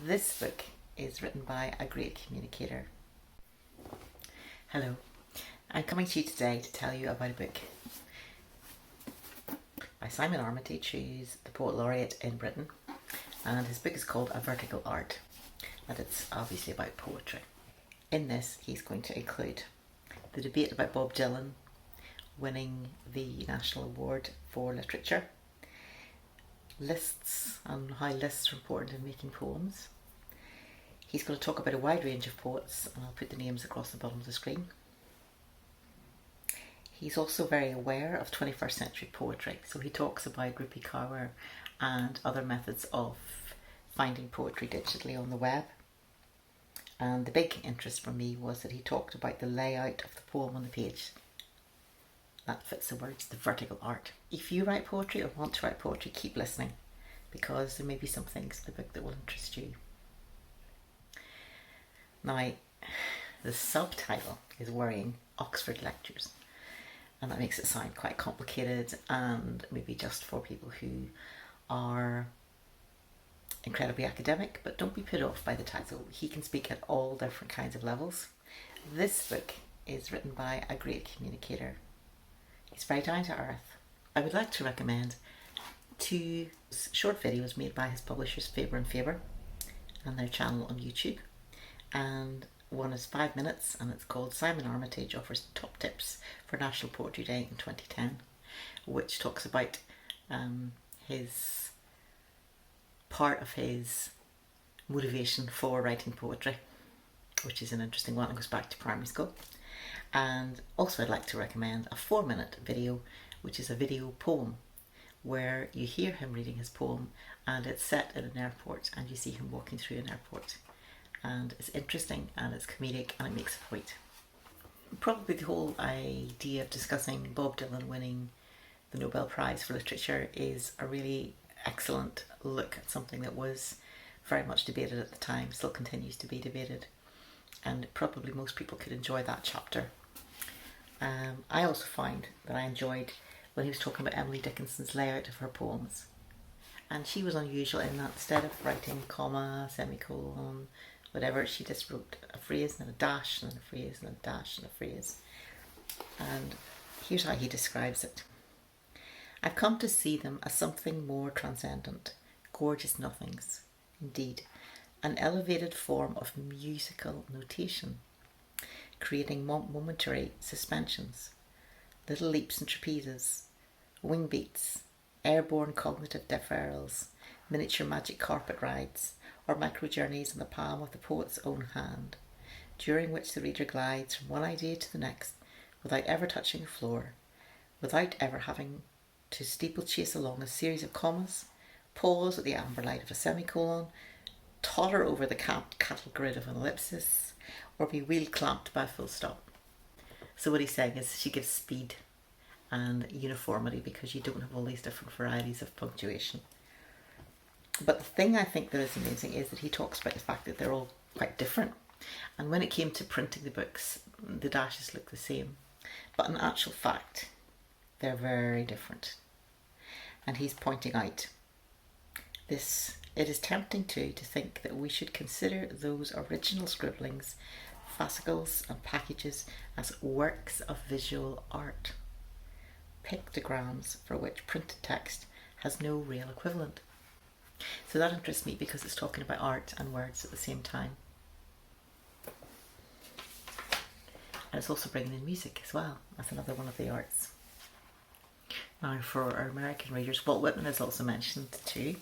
This book is written by a great communicator. Hello, I'm coming to you today to tell you about a book by Simon Armitage, who's the Poet Laureate in Britain, and his book is called A Vertical Art, and it's obviously about poetry. In this, he's going to include the debate about Bob Dylan winning the National Award for Literature, lists and how lists are important in making poems. He's going to talk about a wide range of poets, and I'll put the names across the bottom of the screen. He's also very aware of 21st century poetry, so he talks about Rupi Kaur and other methods of finding poetry digitally on the web. And the big interest for me was that he talked about the layout of the poem on the page. That fits the words, the vertical art. If you write poetry or want to write poetry, keep listening, because there may be some things in the book that will interest you. Now, the subtitle is Worrying Oxford Lectures, and that makes it sound quite complicated and maybe just for people who are incredibly academic, but don't be put off by the title. He can speak at all different kinds of levels. This book is written by a great communicator. He's very down to earth. I would like to recommend two short videos made by his publishers Faber and Faber and their channel on YouTube. And one is 5 minutes, and it's called Simon Armitage Offers Top Tips for National Poetry Day in 2010, which talks about his part of his motivation for writing poetry, which is an interesting one. It goes back to primary school. And also I'd like to recommend a 4-minute video, which is a video poem where you hear him reading his poem, and it's set in an airport and you see him walking through an airport, and it's interesting and it's comedic and it makes a point. Probably the whole idea of discussing Bob Dylan winning the Nobel Prize for Literature is a really excellent look at something that was very much debated at the time, still continues to be debated, and probably most people could enjoy that chapter. I also find that I enjoyed when he was talking about Emily Dickinson's layout of her poems, and she was unusual in that instead of writing comma, semicolon, whatever, she just wrote a phrase and then a dash and then a phrase and then a dash and a phrase. And here's how he describes it. I've come to see them as something more transcendent, gorgeous nothings, indeed, an elevated form of musical notation, creating momentary suspensions, little leaps and trapezes, wing beats, airborne cognitive deferrals, miniature magic carpet rides, or micro journeys in the palm of the poet's own hand, during which the reader glides from one idea to the next without ever touching the floor, without ever having to steeplechase along a series of commas, pause at the amber light of a semicolon, totter over the cattle grid of an ellipsis, or be wheel clamped by a full stop. So what he's saying is she gives speed and uniformity because you don't have all these different varieties of punctuation. But the thing I think that is amazing is that he talks about the fact that they're all quite different. And when it came to printing the books, the dashes look the same. But in actual fact, they're very different. And he's pointing out this. It is tempting too to think that we should consider those original scribblings, fascicles and packages as works of visual art, pictograms for which printed text has no real equivalent. So that interests me because it's talking about art and words at the same time. And it's also bringing in music as well as another one of the arts. Now, for our American readers, Walt Whitman is also mentioned too,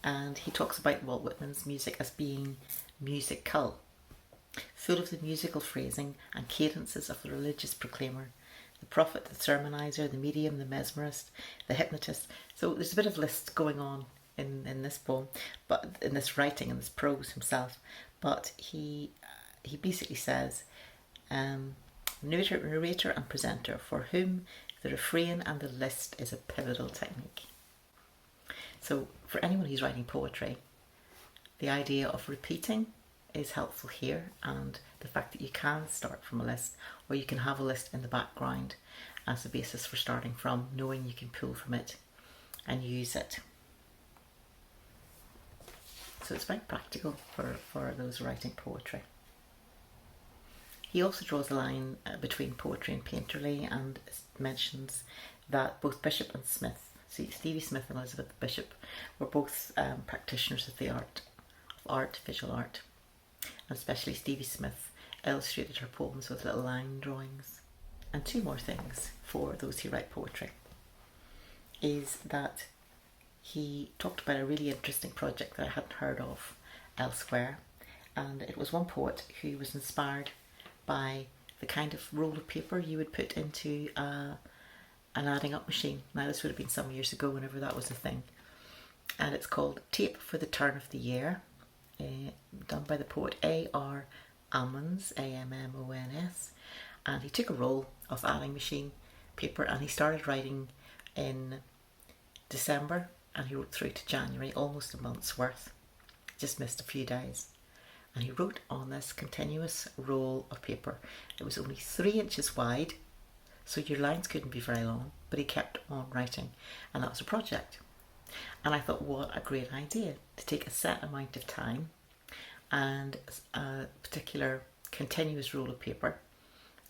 and he talks about Walt Whitman's music as being musical, full of the musical phrasing and cadences of the religious proclaimer, the prophet, the sermonizer, the medium, the mesmerist, the hypnotist. So there's a bit of list going on in this poem, but in this writing, in this prose himself. But he basically says, narrator and presenter for whom the refrain and the list is a pivotal technique. So for anyone who's writing poetry, the idea of repeating is helpful here, and the fact that you can start from a list, or you can have a list in the background as a basis for starting from, knowing you can pull from it and use it. So it's very practical for those writing poetry. He also draws a line between poetry and painterly, and mentions that both Bishop and Smith, Stevie Smith and Elizabeth Bishop, were both practitioners of the art, visual art, and especially Stevie Smith illustrated her poems with little line drawings. And two more things for those who write poetry is that he talked about a really interesting project that I hadn't heard of elsewhere, and it was one poet who was inspired by the kind of roll of paper you would put into an adding up machine. Now this would have been some years ago whenever that was a thing, and it's called Tape for the Turn of the Year, done by the poet A.R. Ammons, Ammons, and he took a roll of adding machine paper and he started writing in December, and he wrote through to January, almost a month's worth, just missed a few days. And he wrote on this continuous roll of paper. It was only 3 inches wide, so your lines couldn't be very long, but he kept on writing, and that was a project. And I thought, what a great idea to take a set amount of time and a particular continuous roll of paper,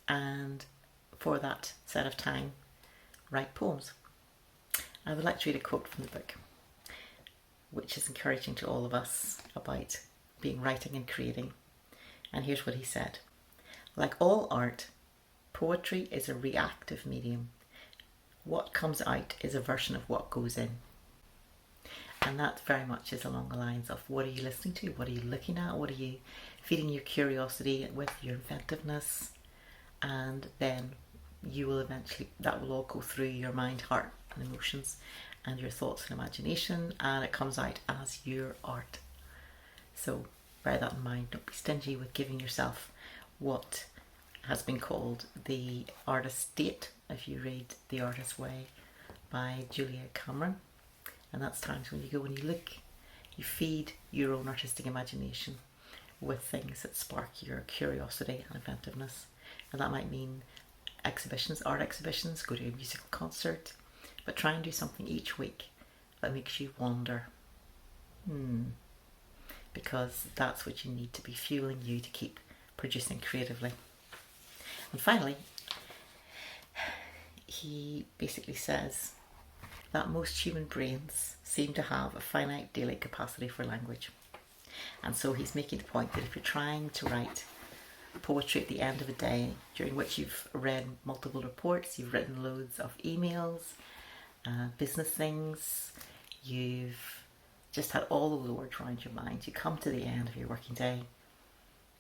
and for that set of time write poems. I would like to read a quote from the book, which is encouraging to all of us about being writing and creating. And here's what he said. Like all art, poetry is a reactive medium. What comes out is a version of what goes in. And that very much is along the lines of, what are you listening to? What are you looking at? What are you feeding your curiosity with, your inventiveness? And then you will eventually, that will all go through your mind, heart and emotions and your thoughts and imagination, and it comes out as your art. So bear that in mind. Don't be stingy with giving yourself what has been called the artist's date, if you read The Artist's Way by Julia Cameron. And that's times when you go and you look, you feed your own artistic imagination with things that spark your curiosity and inventiveness. And that might mean exhibitions, art exhibitions, go to a musical concert, but try and do something each week that makes you wonder. Because that's what you need to be fueling you to keep producing creatively. And finally, he basically says that most human brains seem to have a finite daily capacity for language. And so he's making the point that if you're trying to write poetry at the end of a day, during which you've read multiple reports, you've written loads of emails, business things, you've just had all of the words around your mind, you come to the end of your working day,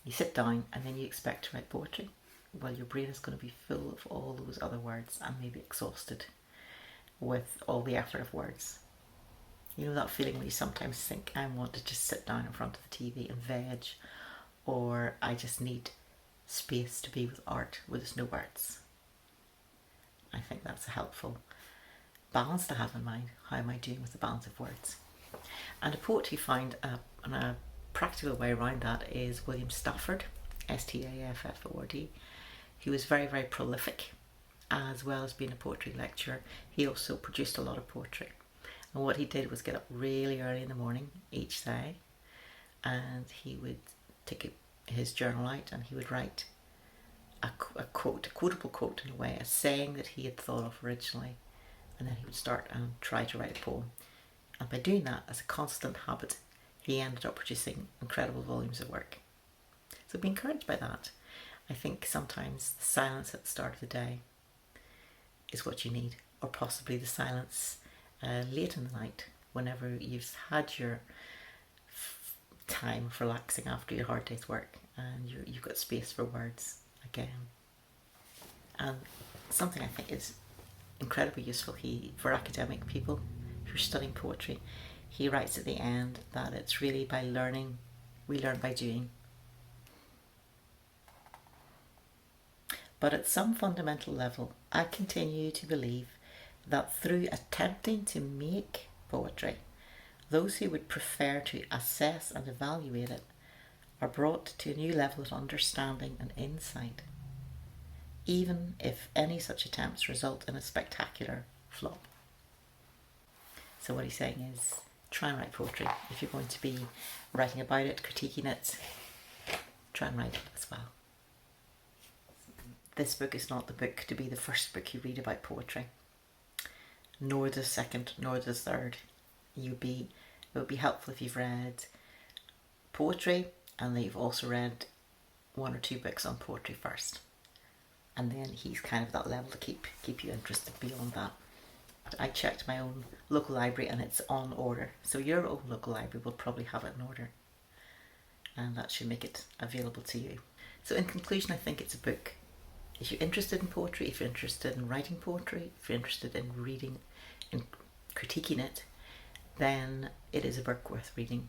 you sit down and then you expect to write poetry. Well, your brain is going to be full of all those other words and maybe exhausted with all the effort of words. You know that feeling when you sometimes think, I want to just sit down in front of the TV and veg, or I just need space to be with art where there's no words. I think that's a helpful balance to have in mind. How am I doing with the balance of words? And a poet who found a practical way around that is William Stafford, Stafford, who was very, very prolific. As well as being a poetry lecturer, he also produced a lot of poetry. And what he did was get up really early in the morning each day, and he would take his journal out and he would write a quotable quote in a way, a saying that he had thought of originally, and then he would start and try to write a poem. And by doing that as a constant habit, he ended up producing incredible volumes of work. So be encouraged by that. I think sometimes the silence at the start of the day is what you need, or possibly the silence late in the night, whenever you've had your time of relaxing after your hard day's work and you've got space for words again. And something I think is incredibly useful for academic people who are studying poetry, he writes at the end that it's really by learning, we learn by doing. But at some fundamental level, I continue to believe that through attempting to make poetry, those who would prefer to assess and evaluate it are brought to a new level of understanding and insight, even if any such attempts result in a spectacular flop. So what he's saying is, try and write poetry if you're going to be writing about it, critiquing it, try and write it as well. This book is not the book to be the first book you read about poetry, nor the second, nor the third. It would be helpful if you've read poetry and then you've also read 1 or 2 books on poetry first, and then he's kind of that level to keep you interested beyond that. I checked my own local library and it's on order, so your own local library will probably have it in order, and that should make it available to you. So in conclusion, I think it's a book, if you're interested in poetry, if you're interested in writing poetry, if you're interested in reading and critiquing it, then it is a book worth reading.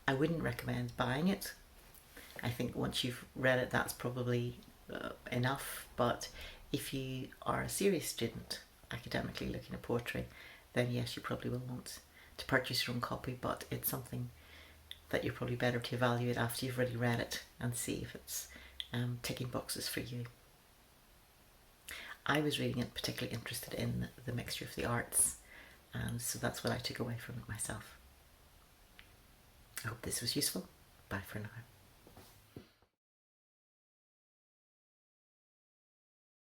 I wouldn't recommend buying it. I think once you've read it, that's probably enough. But if you are a serious student, academically looking at poetry, then yes, you probably will want to purchase your own copy, but it's something that you're probably better to evaluate after you've already read it and see if it's ticking boxes for you. I was reading it particularly interested in the mixture of the arts, and so that's what I took away from it myself. I hope this was useful. Bye for now.